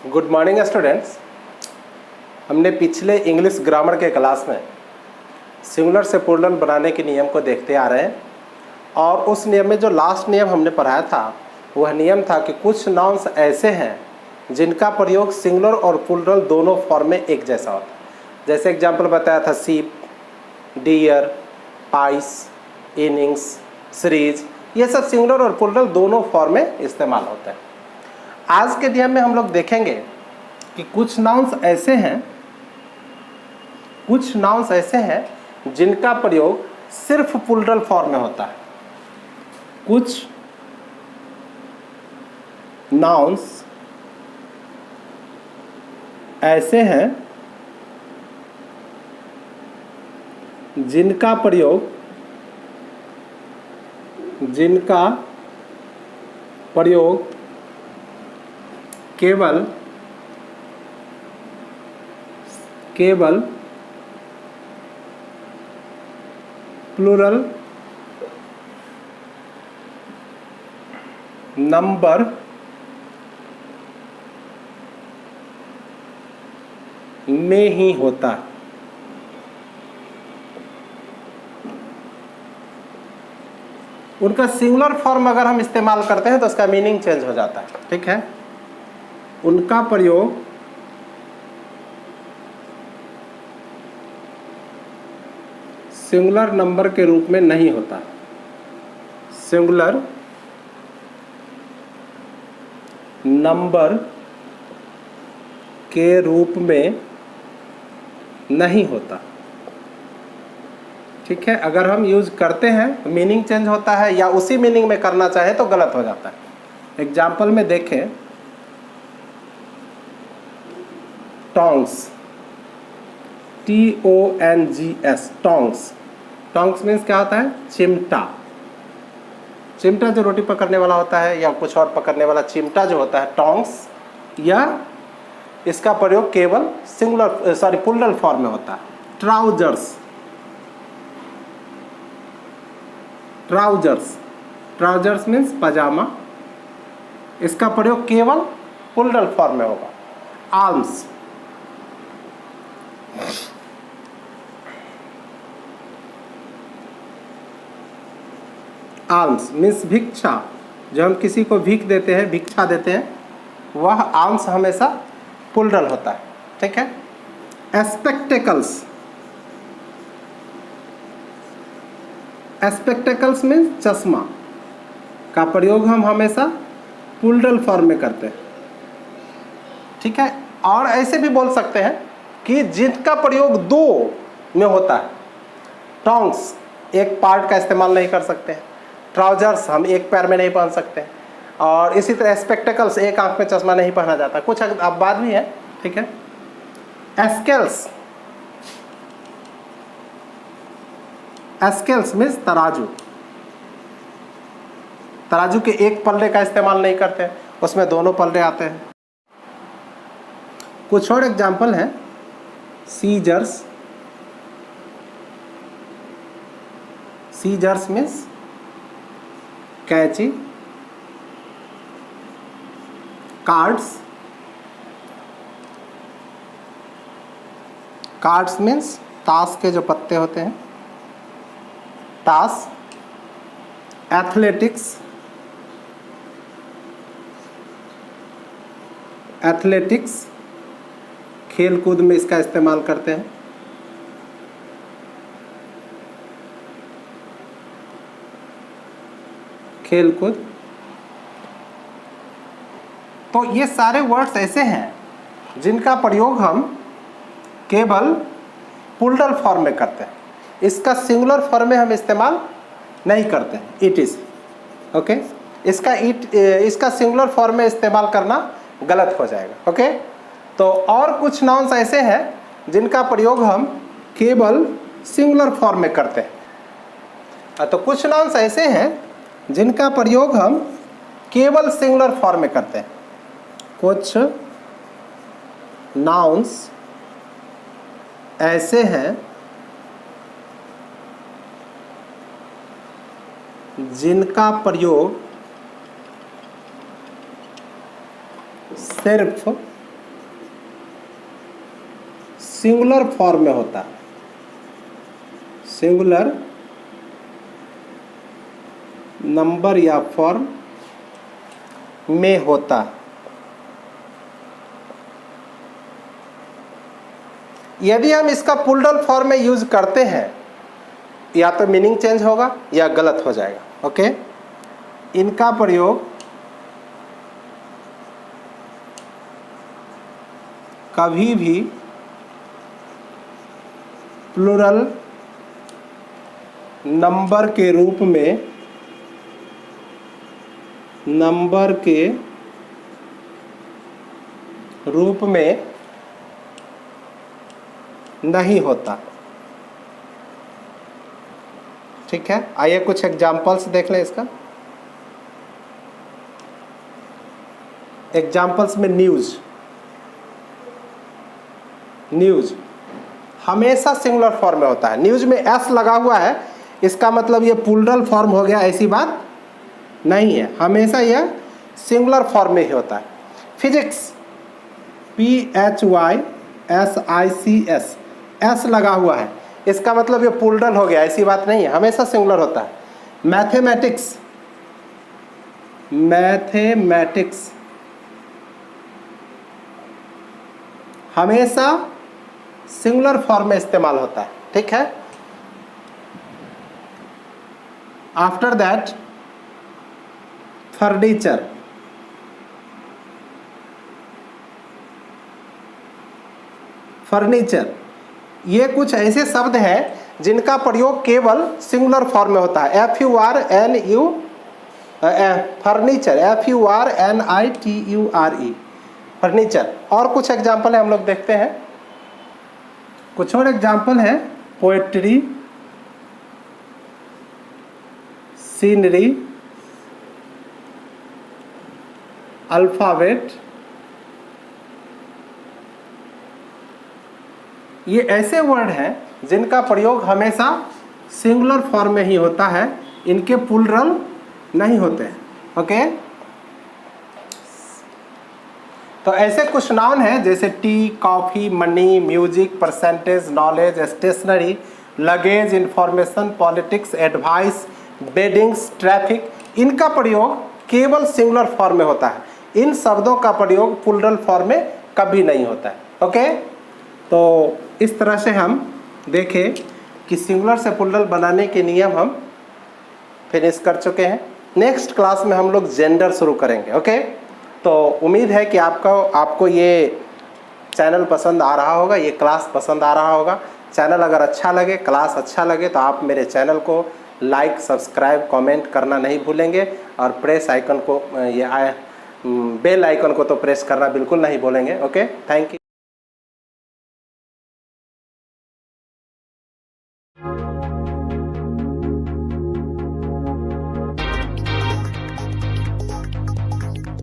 Good morning students. हमने पिछले English grammar के क्लास में सिंगुलर से प्लूरल बनाने के नियम को देखते आ रहे हैं और उस नियम में जो लास्ट नियम हमने पढ़ाया था वह नियम था कि कुछ नाउन्स ऐसे हैं जिनका प्रयोग सिंगुलर और प्लूरल दोनों फॉर्म में एक जैसा होता है। जैसे एग्जाम्पल बताया था sheep, deer, pice, innings, series, ये सब सिंगुलर और प्लूरल दोनों फॉर्म में इस्तेमाल होता है। आज के नियम में हम लोग देखेंगे कि कुछ नाउन्स ऐसे हैं जिनका प्रयोग सिर्फ प्लूरल फॉर्म में होता है। कुछ नाउन्स ऐसे हैं जिनका प्रयोग केवल प्लूरल नंबर में ही होता है। उनका सिंगुलर फॉर्म अगर हम इस्तेमाल करते हैं तो उसका मीनिंग चेंज हो जाता है। ठीक है, उनका प्रयोग सिंगुलर नंबर के रूप में नहीं होता। सिंगुलर नंबर के रूप में नहीं होता। ठीक है, अगर हम यूज करते हैं मीनिंग चेंज होता है या उसी मीनिंग में करना चाहे तो गलत हो जाता है। एग्जाम्पल में देखें, tongs, TONGS, tongs. Tongs means क्या होता है? चिमटा। चिमटा जो रोटी पकड़ने वाला होता है या कुछ और पकड़ने वाला चिमटा जो होता है टोंग्स, या इसका प्रयोग केवल प्लूरल फॉर्म में होता है। ट्राउजर्स, ट्राउजर्स मीन्स पजामा, इसका प्रयोग केवल प्लूरल फॉर्म में होगा। आर्म्स, आर्म्स मीन्स भिक्षा। जो हम किसी को भीख देते हैं, भिक्षा देते हैं, वह आर्म्स हमेशा प्लूरल होता है। ठीक है। स्पेक्टेकल्स मीन्स चश्मा, का प्रयोग हम हमेशा प्लूरल फॉर्म में करते हैं। ठीक है, और ऐसे भी बोल सकते हैं कि जिनका प्रयोग दो में होता है। टोंग्स एक पार्ट का इस्तेमाल नहीं कर सकते हैं, ट्राउजर्स हम एक पैर में नहीं पहन सकते, और इसी तरह स्पेक्टेकल्स एक आंख में चश्मा नहीं पहना जाता। कुछ अब बात भी है। ठीक है। स्केल्स मीन्स तराजू, तराजू के एक पल्ले का इस्तेमाल नहीं करते हैं, उसमें दोनों पल्ले आते हैं। कुछ और एग्जाम्पल हैं, सीजर्स, मीन्स कैंची। कार्ड्स मीन्स ताश के जो पत्ते होते हैं, ताश। एथलेटिक्स खेल कूद में इसका इस्तेमाल करते हैं। खेल कूद। तो ये सारे वर्ड्स ऐसे हैं जिनका प्रयोग हम केवल प्लूरल फॉर्म में करते हैं। इसका सिंगुलर फॉर्म में हम इस्तेमाल नहीं करते हैं। It is okay. इसका सिंगुलर फॉर्म में इस्तेमाल करना गलत हो जाएगा। ओके। तो और कुछ नाउन्स ऐसे हैं जिनका प्रयोग हम केवल सिंगुलर फॉर्म में करते हैं। तो कुछ नाउन्स ऐसे हैं जिनका प्रयोग हम केवल सिंगुलर फॉर्म में करते हैं। कुछ नाउन्स ऐसे हैं जिनका प्रयोग सिर्फ सिंगुलर फॉर्म में होता है, सिंगुलर नंबर या फॉर्म में होता। यदि हम इसका पुल्डल फॉर्म में यूज करते हैं या तो मीनिंग चेंज होगा या गलत हो जाएगा। ओके, इनका प्रयोग कभी भी प्लूरल नंबर के रूप में नहीं होता। ठीक है, आइए कुछ एग्जाम्पल्स देख लें इसका। एग्जाम्पल्स में न्यूज़ हमेशा सिंगुलर फॉर्म में होता है। न्यूज़ में एस लगा हुआ है, इसका मतलब ये प्लूरल फॉर्म हो गया, ऐसी बात नहीं है, हमेशा यह सिंगुलर फॉर्म में ही होता है। फिजिक्स PHYSICS एस लगा हुआ है, इसका मतलब ये प्लूरल हो गया, ऐसी बात नहीं है, हमेशा सिंगुलर होता है। मैथमेटिक्स हमेशा सिंगुलर फॉर्म में इस्तेमाल होता है। ठीक है, आफ्टर दैट फर्नीचर ये कुछ ऐसे शब्द हैं जिनका प्रयोग केवल सिंगुलर फॉर्म में होता है। FURNITURE furniture. और कुछ एग्जाम्पल है, हम लोग देखते हैं। कुछ और एग्जाम्पल है, पोएट्री, सीनरी, अल्फ़ाबेट, ये ऐसे वर्ड हैं जिनका प्रयोग हमेशा सिंगुलर फॉर्म में ही होता है, इनके प्लूरल नहीं होते हैं। ओके, तो ऐसे कुछ नाउन हैं जैसे tea, coffee, money, music, percentage, knowledge, stationery, luggage, information, politics, advice, beddings, traffic, इनका प्रयोग केवल सिंगुलर फॉर्म में होता है। इन शब्दों का प्रयोग प्लूरल फॉर्म में कभी नहीं होता है। ओके, तो इस तरह से हम देखें कि सिंगुलर से प्लूरल बनाने के नियम हम फिनिश कर चुके हैं। नेक्स्ट क्लास में हम लोग जेंडर शुरू करेंगे। ओके, तो उम्मीद है कि आपको ये चैनल पसंद आ रहा होगा, ये क्लास पसंद आ रहा होगा। चैनल अगर अच्छा लगे, क्लास अच्छा लगे तो आप मेरे चैनल को लाइक, सब्सक्राइब, कमेंट करना नहीं भूलेंगे और प्रेस आइकन को बेल आइकन को तो प्रेस करना बिल्कुल नहीं भूलेंगे। Okay, thank you.